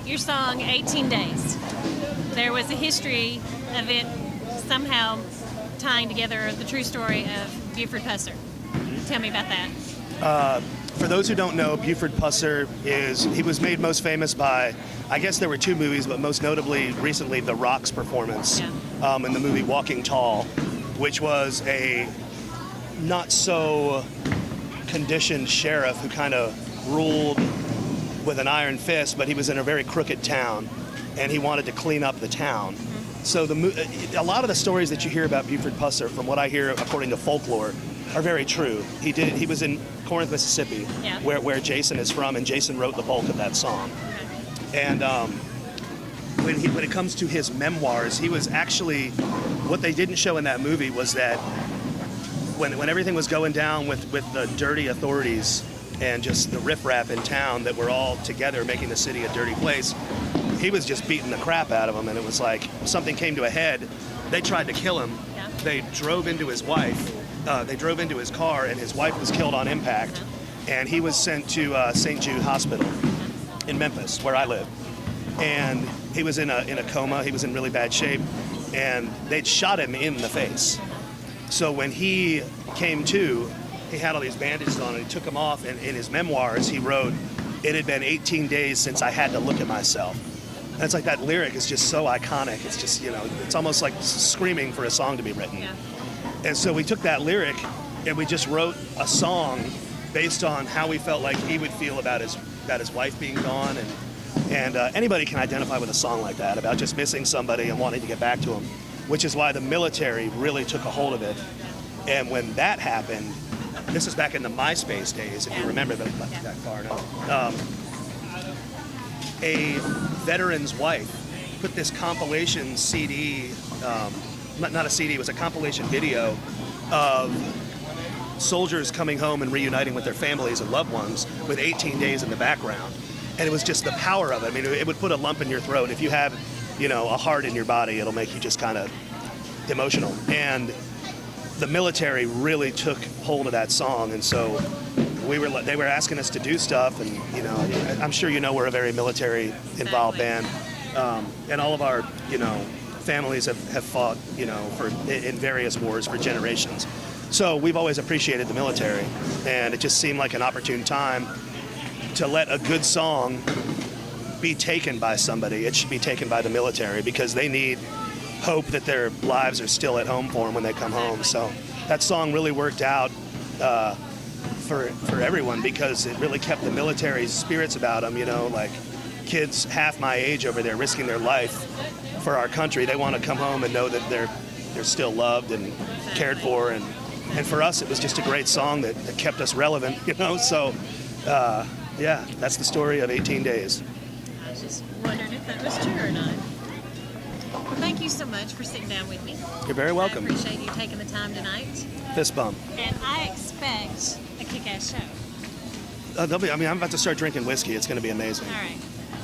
your song 18 Days. There was a history of it somehow tying together the true story of Buford Pusser. Tell me about that. For those who don't know, Buford Pusser he was made most famous by, I guess there were two movies, but most notably recently The Rock's performance in the movie Walking Tall, which was a not so conditioned sheriff who kind of ruled with an iron fist, but he was in a very crooked town and he wanted to clean up the town. So a lot of the stories that you hear about Buford Pusser, from what I hear according to folklore, are very true. He was in Corinth, Mississippi, where Jason is from, and Jason wrote the bulk of that song. And when it comes to his memoirs, he was actually, what they didn't show in that movie was that when everything was going down with the dirty authorities and just the riffraff in town that were all together making the city a dirty place, he was just beating the crap out of them, and it was like something came to a head. They tried to kill him. They drove into his wife. They drove into his car, and his wife was killed on impact. And he was sent to St. Jude Hospital in Memphis, where I live. And he was in a coma. He was in really bad shape, and they'd shot him in the face. So when he came to, he had all these bandages on, and he took them off. And in his memoirs, he wrote, "It had been 18 days since I had to look at myself." And it's like that lyric is just so iconic. It's just, it's almost like screaming for a song to be written. And so we took that lyric and we just wrote a song based on how we felt like he would feel about his wife being gone. And anybody can identify with a song like that, about just missing somebody and wanting to get back to him, which is why the military really took a hold of it. And when that happened, this is back in the MySpace days, if you remember that far now. A veteran's wife put this compilation CD, not a CD, it was a compilation video of soldiers coming home and reuniting with their families and loved ones with 18 days in the background. And it was just the power of it. I mean, it would put a lump in your throat. If you have, a heart in your body, it'll make you just kind of emotional. And the military really took hold of that song, and so they were asking us to do stuff, and I'm sure we're a very military involved band, and all of our families have fought in various wars for generations. So we've always appreciated the military, and it just seemed like an opportune time to let a good song be taken by somebody. It should be taken by the military, because they need hope that their lives are still at home for them when they come home. So that song really worked out for everyone, because it really kept the military's spirits about them. Like kids half my age over there risking their life for our country. They want to come home and know that they're still loved and cared for. And for us, it was just a great song that kept us relevant. So that's the story of 18 Days. I was just wondering if that was true or not. Well, thank you so much for sitting down with me. You're very welcome. I appreciate you taking the time tonight. Fist bump. And I expect a kick-ass show. I'm about to start drinking whiskey. It's going to be amazing. All right.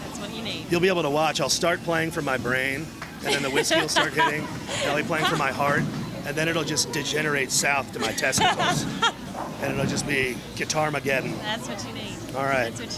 That's what you need. You'll be able to watch. I'll start playing from my brain, and then the whiskey will start hitting. I'll be playing from my heart, and then it'll just degenerate south to my testicles. And it'll just be Guitar-mageddon. That's what you need. All right. That's what